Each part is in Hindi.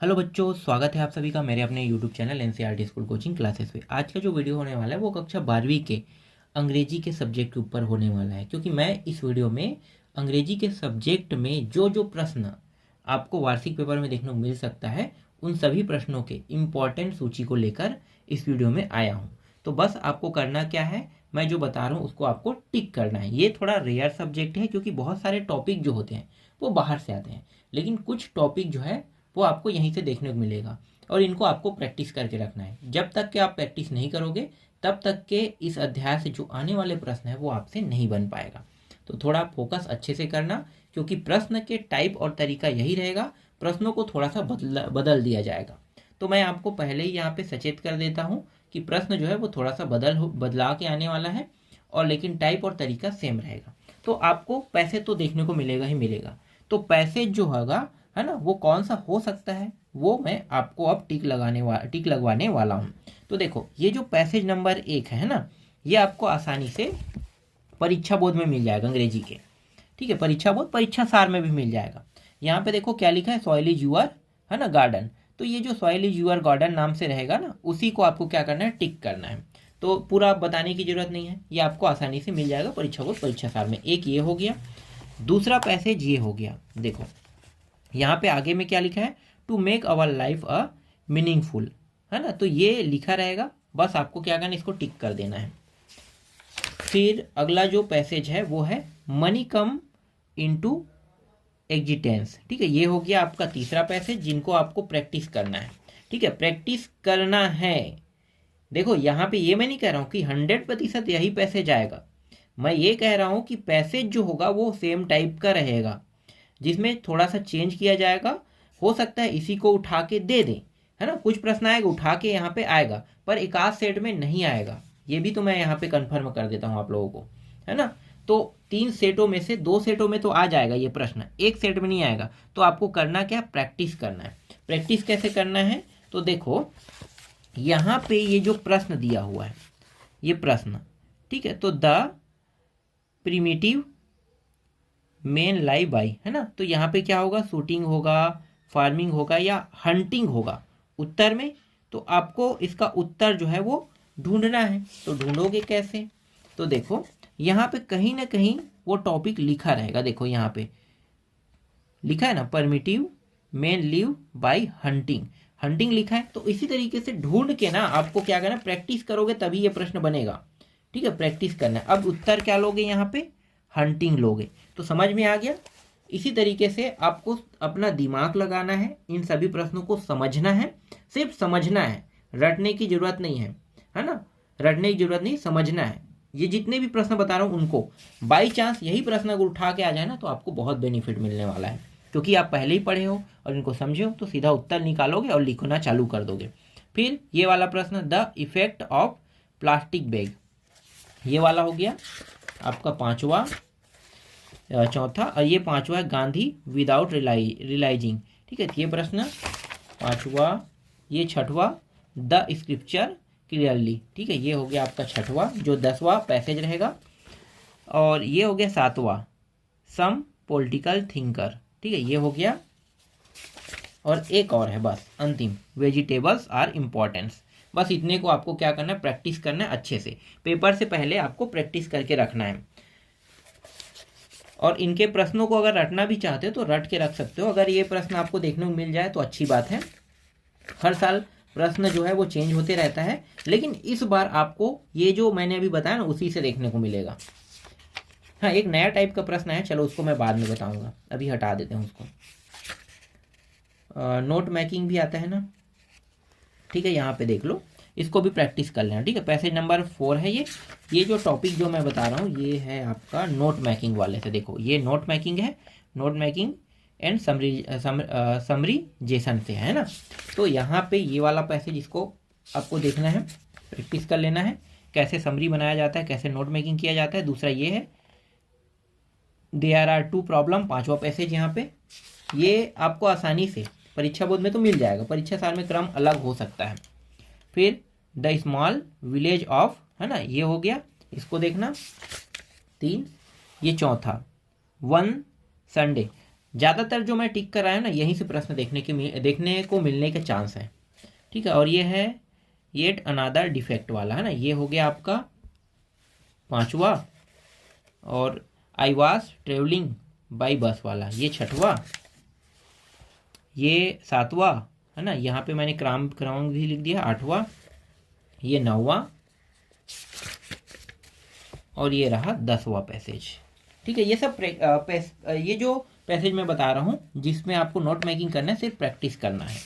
हेलो बच्चों, स्वागत है आप सभी का मेरे अपने YouTube channel NCERT school coaching classes पे। आज का जो वीडियो होने वाला है वो कक्षा 12वीं के अंग्रेजी के सब्जेक्ट के ऊपर होने वाला है, क्योंकि मैं इस वीडियो में अंग्रेजी के सब्जेक्ट में जो जो प्रश्न आपको वार्षिक पेपर में देखने को मिल सकता है उन सभी प्रश्नों के इम्पॉर्टेंट सूची को लेकर इस वीडियो में आया हूँ। तो बस आपको करना क्या है, मैं जो बता रहा हूँ उसको आपको टिक करना है। ये थोड़ा रेयर सब्जेक्ट है क्योंकि बहुत सारे टॉपिक जो होते हैं वो बाहर से आते हैं, लेकिन कुछ टॉपिक जो है वो आपको यहीं से देखने को मिलेगा और इनको आपको प्रैक्टिस करके रखना है। जब तक कि आप प्रैक्टिस नहीं करोगे तब तक के इस अध्याय से जो आने वाले प्रश्न है वो आपसे नहीं बन पाएगा। तो थोड़ा फोकस अच्छे से करना, क्योंकि प्रश्न के टाइप और तरीका यही रहेगा, प्रश्नों को थोड़ा सा बदल दिया जाएगा। तो मैं आपको पहले ही यहाँ पे सचेत कर देता हूँ कि प्रश्न जो है वो थोड़ा सा बदला के आने वाला है, और लेकिन टाइप और तरीका सेम रहेगा। तो आपको पैसे तो देखने को मिलेगा ही मिलेगा। तो पैसे जो होगा है ना, वो कौन सा हो सकता है वो मैं आपको अब टिक लगवाने वाला हूँ। तो देखो, ये जो पैसेज नंबर 1 है ना, ये आपको आसानी से परीक्षा बोर्ड में मिल जाएगा अंग्रेजी के। ठीक है, परीक्षा बोर्ड परीक्षा सार में भी मिल जाएगा। यहाँ पे देखो क्या लिखा है, सॉइल इज यूअर है ना गार्डन। तो ये जो सॉइल इज यूअर गार्डन नाम से रहेगा ना, उसी को आपको क्या करना है, टिक करना है। तो पूरा आप बताने की जरूरत नहीं है, ये आपको आसानी से मिल जाएगा परीक्षा बोर्ड परीक्षा सार में। एक ये हो गया। दूसरा पैसेज ये हो गया। देखो यहाँ पे आगे में क्या लिखा है, to make our life a meaningful, है ना। तो ये लिखा रहेगा, बस आपको क्या करना है, इसको टिक कर देना है। फिर अगला जो पैसेज है वो है मनी कम इनटू एग्जिटेंस। ठीक है, ये हो गया आपका तीसरा पैसेज जिनको आपको प्रैक्टिस करना है। ठीक है, प्रैक्टिस करना है। देखो यहाँ पे ये मैं नहीं कह रहा हूँ कि 100% यही पैसेज आएगा, मैं ये कह रहा हूँ कि पैसेज जो होगा वो सेम टाइप का रहेगा, जिसमें थोड़ा सा चेंज किया जाएगा। हो सकता है इसी को उठा के दे दें, है ना। कुछ प्रश्न आएगा उठा के यहाँ पे आएगा, पर एक आध सेट में नहीं आएगा। ये भी तो मैं यहाँ पे कंफर्म कर देता हूँ आप लोगों को, है ना। तो 3 सेटों में से 2 सेटों में तो आ जाएगा ये प्रश्न, एक सेट में नहीं आएगा। तो आपको करना क्या, प्रैक्टिस करना है। प्रैक्टिस कैसे करना है, तो देखो यहाँ पे ये जो प्रश्न दिया हुआ है, ये प्रश्न, ठीक है, तो the primitive main lie by, है ना। तो यहाँ पे क्या होगा, शूटिंग होगा, फार्मिंग होगा या हंटिंग होगा उत्तर में। तो आपको इसका उत्तर जो है वो ढूंढना है। तो ढूंढोगे कैसे, तो देखो यहाँ पे कहीं ना कहीं वो टॉपिक लिखा रहेगा। देखो यहाँ पे लिखा है ना, primitive main leave by hunting, hunting लिखा है। तो इसी तरीके से ढूंढ के ना आपको क्या करना, प्रैक्टिस करोगे तभी ये प्रश्न बनेगा। ठीक है, प्रैक्टिस करना है। अब उत्तर क्या लोगे, यहाँ पे हंटिंग लोगे। तो समझ में आ गया। इसी तरीके से आपको अपना दिमाग लगाना है, इन सभी प्रश्नों को समझना है, सिर्फ समझना है, रटने की जरूरत नहीं है ना। रटने की जरूरत नहीं, समझना है। ये जितने भी प्रश्न बता रहा हूँ उनको बाई चांस यही प्रश्न अगर उठा के आ जाए ना, तो आपको बहुत बेनिफिट मिलने वाला है, क्योंकि आप पहले ही पढ़े हो और इनको समझे हो, तो सीधा उत्तर निकालोगे और लिखना चालू कर दोगे। फिर ये वाला प्रश्न, the effect of plastic bag, ये वाला हो गया आपका चौथा। और ये पांचवा है गांधी विदाउट रियलाइजिंग। ठीक है, ये प्रश्न पांचवा। ये छठवा, द स्क्रिप्चर क्लियरली। ठीक है, ये हो गया आपका छठवा, जो 10वां पैसेज रहेगा। और ये हो गया 7वां, सम पॉलिटिकल थिंकर। ठीक है, ये हो गया। और एक और है बस अंतिम, वेजिटेबल्स आर इम्पोर्टेंस। बस इतने को आपको क्या करना है, प्रैक्टिस करना है अच्छे से। पेपर से पहले आपको प्रैक्टिस करके रखना है। और इनके प्रश्नों को अगर रटना भी चाहते हो तो रट के रख सकते हो। अगर ये प्रश्न आपको देखने को मिल जाए तो अच्छी बात है। हर साल प्रश्न जो है वो चेंज होते रहता है, लेकिन इस बार आपको ये जो मैंने अभी बताया ना उसी से देखने को मिलेगा। हाँ, एक नया टाइप का प्रश्न है, चलो उसको मैं बाद में बताऊंगा, अभी हटा देते हैं उसको। नोट मेकिंग भी आता है ना। ठीक है, यहाँ पे देख लो, इसको भी प्रैक्टिस कर लेना। ठीक है, पैसेज नंबर 4 है ये जो टॉपिक जो मैं बता रहा हूँ ये है आपका नोट मेकिंग वाले से। देखो ये नोट मेकिंग है, नोट मेकिंग एंड समरीजेशन से, है ना। तो यहाँ पे ये वाला पैसेज, इसको आपको देखना है, प्रैक्टिस कर लेना है, कैसे समरी बनाया जाता है, कैसे नोट मेकिंग किया जाता है। दूसरा ये है देयर आर 2 प्रॉब्लम, 5वां पैसेज। यहाँ पे ये आपको आसानी से परीक्षा बोर्ड में तो मिल जाएगा, परीक्षा साल में क्रम अलग हो सकता है। फिर द स्मॉल विलेज ऑफ, है ना, ये हो गया, इसको देखना 3। ये चौथा, वन संडे, ज़्यादातर जो मैं टिक कर रहा हूँ ना, यहीं से प्रश्न देखने को मिलने के चांस है। ठीक है, और ये है येट अनादर डिफेक्ट वाला, है ना, ये हो गया आपका 5वां। और I was travelling by bus वाला ये 6वां, ये 7वां, है ना, यहाँ पे मैंने क्रमांक भी लिख दिया 8वां, ये 9वां, और ये रहा 10वां पैसेज। ठीक है, ये सब ये जो पैसेज मैं बता रहा हूँ जिसमें आपको नोट मेकिंग करना है, सिर्फ प्रैक्टिस करना है।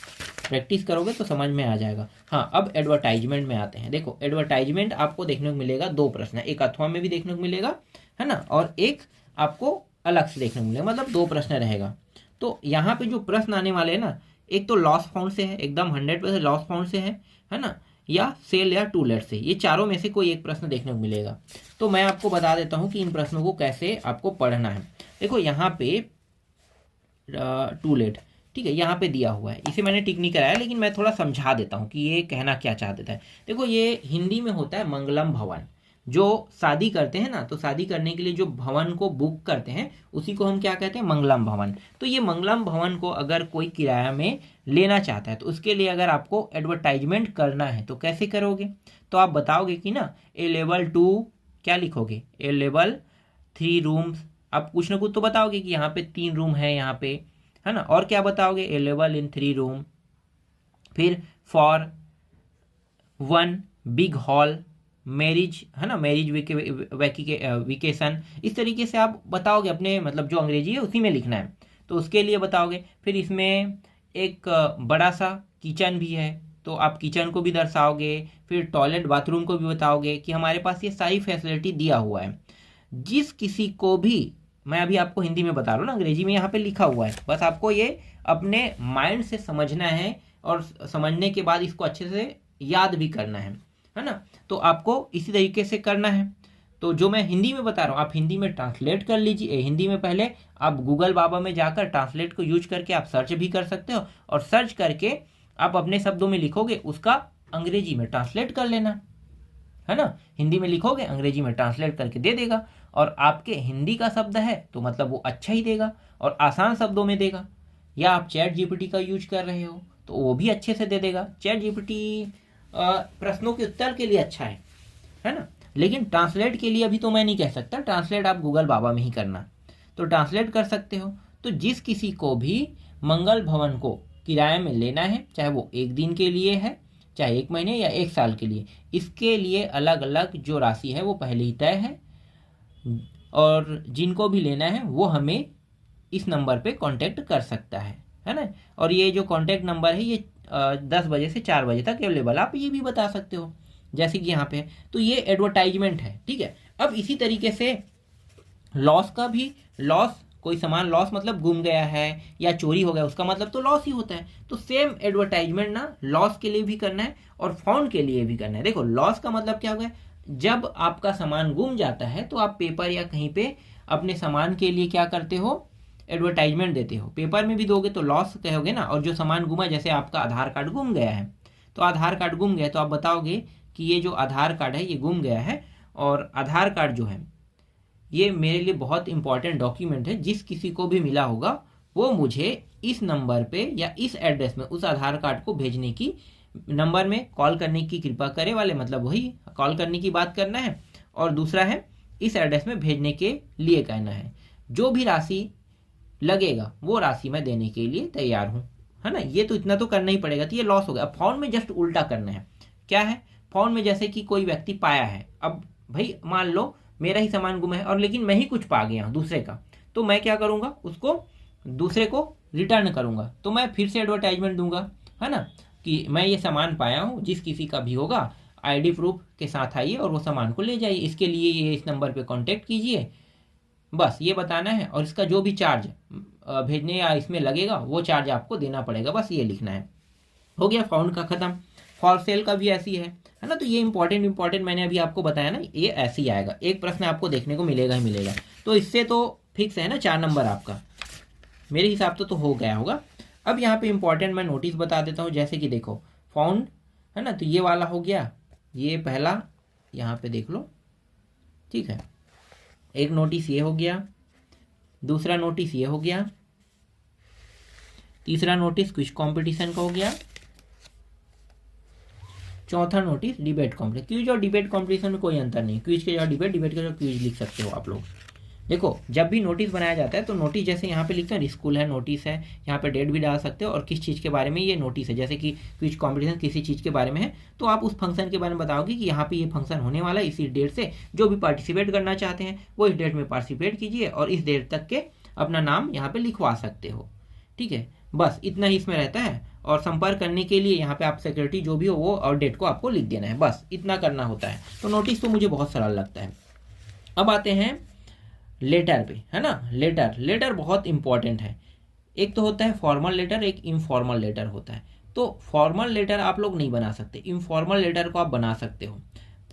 प्रैक्टिस करोगे तो समझ में आ जाएगा। हाँ, अब एडवर्टाइजमेंट में आते हैं। देखो, एडवर्टाइजमेंट आपको देखने को मिलेगा, 2 प्रश्न, एक अथवा में भी देखने को मिलेगा, है ना, और एक आपको अलग से देखने को मिलेगा, मतलब 2 प्रश्न रहेगा। तो यहाँ पे जो प्रश्न आने वाले हैं ना, एक तो लॉस फाउंड से है, एकदम 100% लॉस फाउंड से है ना, या सेल या टू लेट से, ये चारों में से कोई एक प्रश्न देखने को मिलेगा। तो मैं आपको बता देता हूँ कि इन प्रश्नों को कैसे आपको पढ़ना है। देखो यहाँ पे टू लेट, ठीक है, यहाँ पे दिया हुआ है, इसे मैंने टिक नहीं कराया, लेकिन मैं थोड़ा समझा देता हूँ कि ये कहना क्या चाह देता है। देखो, ये हिंदी में होता है मंगलम भवन। जो शादी करते हैं ना, तो शादी करने के लिए जो भवन को बुक करते हैं उसी को हम क्या कहते हैं, मंगलम भवन। तो ये मंगलम भवन को अगर कोई किराया में लेना चाहता है, तो उसके लिए अगर आपको एडवर्टाइजमेंट करना है तो कैसे करोगे? तो आप बताओगे कि ना, ए लेवल 2 क्या लिखोगे, ए लेवल 3 रूम्स, आप कुछ ना कुछ तो बताओगे कि यहाँ पे 3 रूम है यहाँ पे, है ना, और क्या बताओगे, ए लेवल इन 3 रूम, फिर फॉर 1 बिग हॉल मैरिज, है ना, मैरिज वेकेशन, इस तरीके से आप बताओगे अपने, मतलब जो अंग्रेजी है उसी में लिखना है, तो उसके लिए बताओगे। फिर इसमें एक बड़ा सा किचन भी है, तो आप किचन को भी दर्शाओगे, फिर टॉयलेट बाथरूम को भी बताओगे कि हमारे पास ये सारी फैसिलिटी दिया हुआ है। जिस किसी को भी, मैं अभी आपको हिंदी में बता रहा हूँ ना, अंग्रेजी में यहाँ पे लिखा हुआ है, बस आपको ये अपने माइंड से समझना है, और समझने के बाद इसको अच्छे से याद भी करना है ना। तो आपको इसी तरीके से करना है। तो जो मैं हिंदी में बता रहा हूँ, आप हिंदी में ट्रांसलेट कर लीजिए। हिंदी में पहले आप गूगल बाबा में जाकर ट्रांसलेट को यूज करके आप सर्च भी कर सकते हो, और सर्च करके आप अपने शब्दों में लिखोगे, उसका अंग्रेजी में ट्रांसलेट कर लेना, है ना। हिंदी में लिखोगे, अंग्रेजी में ट्रांसलेट करके दे देगा, और आपके हिंदी का शब्द है तो मतलब वो अच्छा ही देगा और आसान शब्दों में देगा। या आप चैट जीपीटी का यूज कर रहे हो तो वो भी अच्छे से दे देगा। चैट जीपीटी प्रश्नों के उत्तर के लिए अच्छा है ना, लेकिन ट्रांसलेट के लिए अभी तो मैं नहीं कह सकता। ट्रांसलेट आप गूगल बाबा में ही करना, तो ट्रांसलेट कर सकते हो। तो जिस किसी को भी मंगल भवन को किराए में लेना है, चाहे वो 1 दिन के लिए है, चाहे 1 महीने या 1 साल के लिए, इसके लिए अलग अलग जो राशि है वो पहले ही तय है, और जिनको भी लेना है वो हमें इस नंबर पे कांटेक्ट कर सकता है ना। और ये जो कांटेक्ट नंबर है, ये 10 बजे से 4 बजे तक अवेलेबल, आप ये भी बता सकते हो जैसे कि यहाँ पे। तो ये एडवर्टाइजमेंट है, ठीक है। अब इसी तरीके से लॉस का भी, लॉस, कोई सामान लॉस मतलब गुम गया है या चोरी हो गया, उसका मतलब तो लॉस ही होता है। तो सेम एडवर्टाइजमेंट ना लॉस के लिए भी करना है और फाउंड के लिए भी करना है। देखो, लॉस का मतलब क्या हो गया, जब आपका सामान गुम जाता है तो आप पेपर या कहीं पे अपने सामान के लिए क्या करते हो, एडवर्टाइजमेंट देते हो। पेपर में भी दोगे तो लॉस कहोगे ना। और जो सामान गुमा, जैसे आपका आधार कार्ड गुम गया है, तो आधार कार्ड गुम गया तो आप बताओगे कि ये जो आधार कार्ड है ये गुम गया है, और आधार कार्ड जो है ये मेरे लिए बहुत इंपॉर्टेंट डॉक्यूमेंट है, जिस किसी को भी मिला होगा वो मुझे इस नंबर पे या इस एड्रेस में उस आधार कार्ड को भेजने की, नंबर में कॉल करने की कृपा करे वाले, मतलब वही कॉल करने की बात करना है, और दूसरा है इस एड्रेस में भेजने के लिए कहना है। जो भी राशि लगेगा वो राशि मैं देने के लिए तैयार हूँ, है ना। ये तो इतना तो करना ही पड़ेगा। तो ये लॉस हो गया। अब फाउंड में जस्ट उल्टा करना है। क्या है फाउंड में, जैसे कि कोई व्यक्ति पाया है, अब भाई मान लो मेरा ही सामान गुम है और लेकिन मैं ही कुछ पा गया दूसरे का, तो मैं क्या करूँगा, उसको दूसरे को रिटर्न करूँगा। तो मैं फिर से एडवर्टाइजमेंट दूंगा, है ना, कि मैं ये सामान पाया हूँ, जिस किसी का भी होगा आईडी प्रूफ के साथ आइए और वो सामान को ले जाइए। इसके लिए ये इस नंबर पे कांटेक्ट कीजिए, बस ये बताना है। और इसका जो भी चार्ज भेजने या इसमें लगेगा वो चार्ज आपको देना पड़ेगा, बस ये लिखना है। हो गया फाउंड का खत्म। फॉर सेल का भी ऐसी है ना। तो ये इंपॉर्टेंट मैंने अभी आपको बताया ना, ये ऐसे ही आएगा। एक प्रश्न आपको देखने को मिलेगा ही मिलेगा। तो इससे तो फिक्स है ना 4 नंबर आपका, मेरे हिसाब से तो हो गया होगा। अब यहाँ पे इंपॉर्टेंट मैं नोटिस बता देता हूँ, जैसे कि देखो फाउंड है ना, तो ये वाला हो गया, ये पहला यहाँ पे देख लो, ठीक है। एक नोटिस ये हो गया, दूसरा नोटिस ये हो गया, तीसरा नोटिस क्विज कंपटीशन का हो गया। चौथा नोटिस डिबेट कॉम्पिटिशन। क्विज और डिबेट कॉम्पिटिशन में कोई अंतर नहीं, क्विज के जगह डिबेट, डिबेट के जगह क्विज लिख सकते हो आप लोग। देखो जब भी नोटिस बनाया जाता है तो नोटिस जैसे यहाँ पे लिखते हैं स्कूल है, नोटिस है, यहाँ पे डेट भी डाल सकते हो और किस चीज़ के बारे में ये नोटिस है। जैसे कि क्विज कंपटीशन किसी चीज़ के बारे में है तो आप उस फंक्शन के बारे में बताओगे कि यहाँ पे ये फंक्शन होने वाला है इसी डेट से, जो भी पार्टिसिपेट करना चाहते हैं वो इस डेट में पार्टिसिपेट कीजिए और इस डेट तक के अपना नाम यहाँ पे लिखवा सकते हो। ठीक है, बस इतना ही इसमें रहता है। और संपर्क करने के लिए यहाँ पे आप सेक्रेटरी जो भी हो वो और डेट को आपको लिख देना है, बस इतना करना होता है। तो नोटिस तो मुझे बहुत सरल लगता है। अब आते हैं लेटर पे, है ना। लेटर बहुत इंपॉर्टेंट है। एक तो होता है फॉर्मल लेटर, एक इनफॉर्मल लेटर होता है। तो फॉर्मल लेटर आप लोग नहीं बना सकते, इनफॉर्मल लेटर को आप बना सकते हो,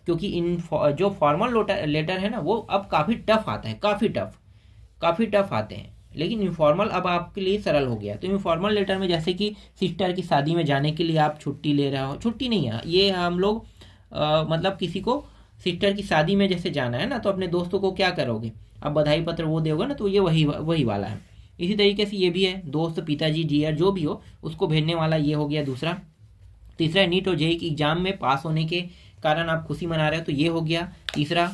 क्योंकि जो फॉर्मल लेटर है ना वो अब काफ़ी टफ आता है, काफ़ी टफ आते हैं। लेकिन इनफॉर्मल अब आपके लिए सरल हो गया। तो इनफॉर्मल लेटर में जैसे कि सिस्टर की शादी में जाने के लिए आप छुट्टी ले रहे हो, छुट्टी नहीं है ये, हम लोग मतलब किसी को सिस्टर की शादी में जैसे जाना है ना तो अपने दोस्तों को क्या करोगे, अब बधाई पत्र वो दोगे ना, तो ये वही वाला है। इसी तरीके से ये भी है, दोस्त, पिताजी, डियर जो भी हो उसको भेजने वाला, ये हो गया दूसरा। तीसरा नीट और जेईई की एग्जाम में पास होने के कारण आप खुशी मना रहे हो, तो ये हो गया तीसरा।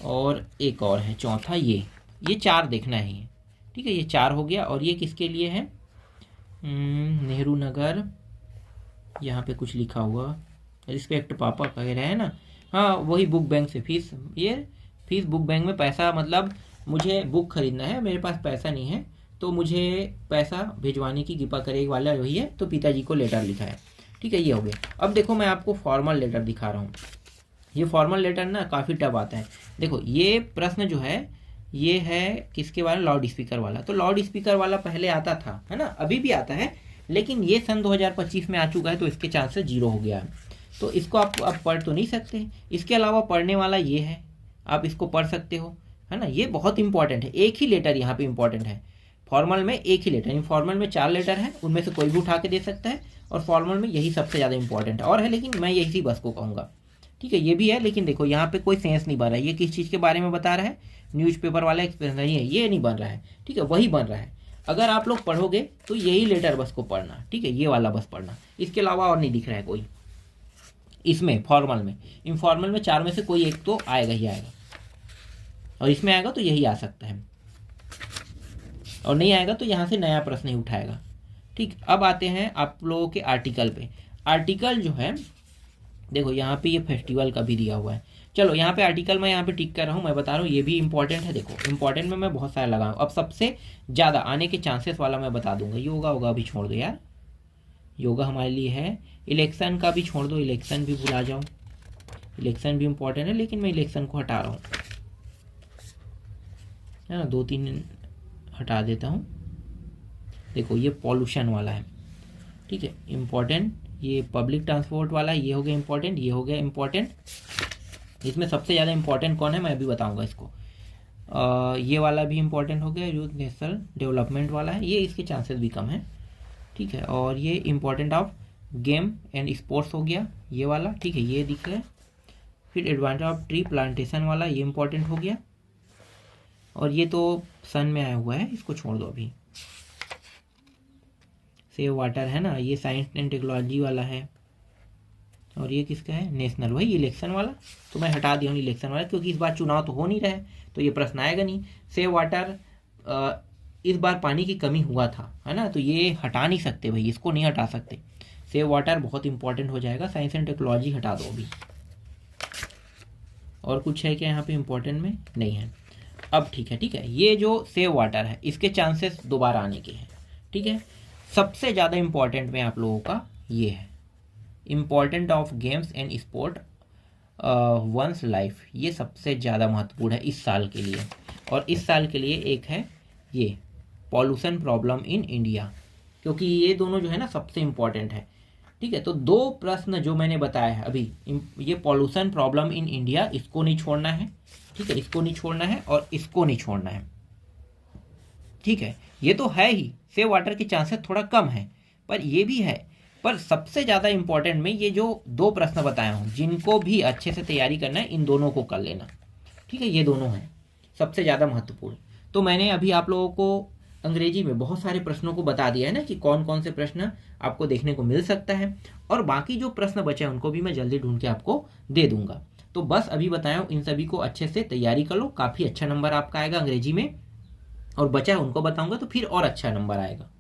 और एक और है चौथा, ये 4 देखना ही है। ठीक है, ये 4 हो गया। और ये किसके लिए है, नेहरू नगर, यहाँ पे कुछ लिखा हुआ, रिस्पेक्ट पापा कह रहे हैं ना, हाँ वही बुक बैंक से फीस, ये फीस बुक बैंक में पैसा, मतलब मुझे बुक खरीदना है, मेरे पास पैसा नहीं है तो मुझे पैसा भिजवाने की कृपा करेगा वाला वही है, तो पिताजी को लेटर लिखा है। ठीक है, ये हो गया। अब देखो मैं आपको फॉर्मल लेटर दिखा रहा हूँ। ये फॉर्मल लेटर ना काफ़ी टफ आता है। देखो ये प्रश्न जो है ये है किसके बारे में, लाउड स्पीकर वाला। तो लाउड स्पीकर वाला पहले आता था, है ना, अभी भी आता है, लेकिन ये सन 2025 में आ चुका है तो इसके चांसेस 0 हो गया है। तो इसको आप पढ़ तो नहीं सकते। इसके अलावा पढ़ने वाला ये है, आप इसको पढ़ सकते हो, है ना। ये बहुत इंपॉर्टेंट है, एक ही लेटर यहाँ पे इंपॉर्टेंट है। फॉर्मल में एक ही लेटर, इनफॉर्मल में 4 लेटर है, उनमें से कोई भी उठा के दे सकता है, और फॉर्मल में यही सबसे ज़्यादा इंपॉर्टेंट है। और है लेकिन मैं यही बस को कहूँगा। ठीक है, ये भी है, लेकिन देखो यहाँ पे कोई सेंस नहीं बन रहा है, ये किस चीज़ के बारे में बता रहा है, न्यूज़पेपर वाला एक्सपीरियंस नहीं है, ये नहीं बन रहा है। ठीक है, वही बन रहा है। अगर आप लोग पढ़ोगे तो यही लेटर बस को पढ़ना, ठीक है, ये वाला बस पढ़ना, इसके अलावा और नहीं दिख रहा है कोई इसमें फॉर्मल में। इनफॉर्मल में 4 में से कोई एक तो आएगा ही आएगा, और इसमें आएगा तो यही आ सकता है, और नहीं आएगा तो यहाँ से नया प्रश्न ही उठाएगा। ठीक, अब आते हैं आप लोगों के आर्टिकल पे। आर्टिकल जो है देखो यहाँ पे ये फेस्टिवल का भी दिया हुआ है। चलो यहाँ पे आर्टिकल मैं यहाँ पे टिक कर रहा हूँ, मैं बता रहा हूँ ये भी इंपॉर्टेंट है। देखो इंपॉर्टेंट में मैं बहुत सारा लगा हूँ। अब सबसे ज़्यादा आने के चांसेस वाला मैं बता दूंगा। योगा होगा अभी छोड़ दो यार, योगा हमारे लिए है। इलेक्शन का भी छोड़ दो, इलेक्शन भी भुला जाओ, इलेक्शन भी इंपॉर्टेंट है, लेकिन मैं इलेक्शन को हटा रहा हूँ, है ना, 2-3 हटा देता हूँ। देखो ये पॉल्यूशन वाला है, ठीक है, इम्पॉर्टेंट। ये पब्लिक ट्रांसपोर्ट वाला ये हो गया इम्पॉर्टेंट, ये हो गया इम्पॉर्टेंट। इसमें सबसे ज़्यादा इम्पॉर्टेंट कौन है मैं अभी बताऊंगा इसको। ये वाला भी इम्पॉर्टेंट हो गया, यूथ नेशनल डेवलपमेंट वाला है, ये इसके चांसेस भी कम है। ठीक है, और ये important of game and sports हो गया ये वाला, ठीक है, ये दिख रहा है। फिर एडवांटेज ऑफ ट्री प्लांटेशन वाला ये इम्पॉर्टेंट हो गया, और ये तो सन में आया हुआ है, इसको छोड़ दो अभी। सेव वाटर है ना, ये साइंस एंड टेक्नोलॉजी वाला है, और ये किसका है, नेशनल, वही इलेक्शन वाला। तो मैं हटा दिया हूँ इलेक्शन वाला, क्योंकि इस बार चुनाव तो हो नहीं रहा है तो ये प्रश्न आएगा नहीं। सेव वाटर, इस बार पानी की कमी हुआ था, है ना, तो ये हटा नहीं सकते भाई, इसको नहीं हटा सकते। सेव वाटर बहुत इंपॉर्टेंट हो जाएगा। साइंस एंड टेक्नोलॉजी हटा दो अभी। और कुछ है क्या यहाँ पे इंपॉर्टेंट में, नहीं है। अब ठीक है, ये जो सेव वाटर है इसके चांसेस दोबारा आने के हैं। ठीक है, सबसे ज़्यादा इम्पॉर्टेंट में आप लोगों का ये है, important of games and sport one's life, ये सबसे ज़्यादा महत्वपूर्ण है इस साल के लिए। और इस साल के लिए एक है ये पॉल्यूशन प्रॉब्लम इन इंडिया, क्योंकि ये दोनों जो है ना सबसे इम्पॉर्टेंट है। ठीक है, तो 2 प्रश्न जो मैंने बताया है अभी, ये पॉल्यूशन प्रॉब्लम इन इंडिया, इसको नहीं छोड़ना है। ठीक है, इसको नहीं छोड़ना है और इसको नहीं छोड़ना है। ठीक है, ये तो है ही, सेव वाटर के चांसेस थोड़ा कम है, पर ये भी है। पर सबसे ज़्यादा इंपॉर्टेंट में ये जो 2 प्रश्न बताया हूँ, जिनको भी अच्छे से तैयारी करना है, इन दोनों को कर लेना। ठीक है, ये दोनों हैं सबसे ज़्यादा महत्वपूर्ण। तो मैंने अभी आप लोगों को अंग्रेजी में बहुत सारे प्रश्नों को बता दिया है ना कि कौन कौन से प्रश्न आपको देखने को मिल सकता है, और बाकी जो प्रश्न बचे हैं उनको भी मैं जल्दी ढूंढ के आपको दे दूंगा। तो बस अभी बताया हूँ, इन सभी को अच्छे से तैयारी कर लो, काफ़ी अच्छा नंबर आपका आएगा अंग्रेजी में, और बचा है उनको बताऊंगा तो फिर और अच्छा नंबर आएगा।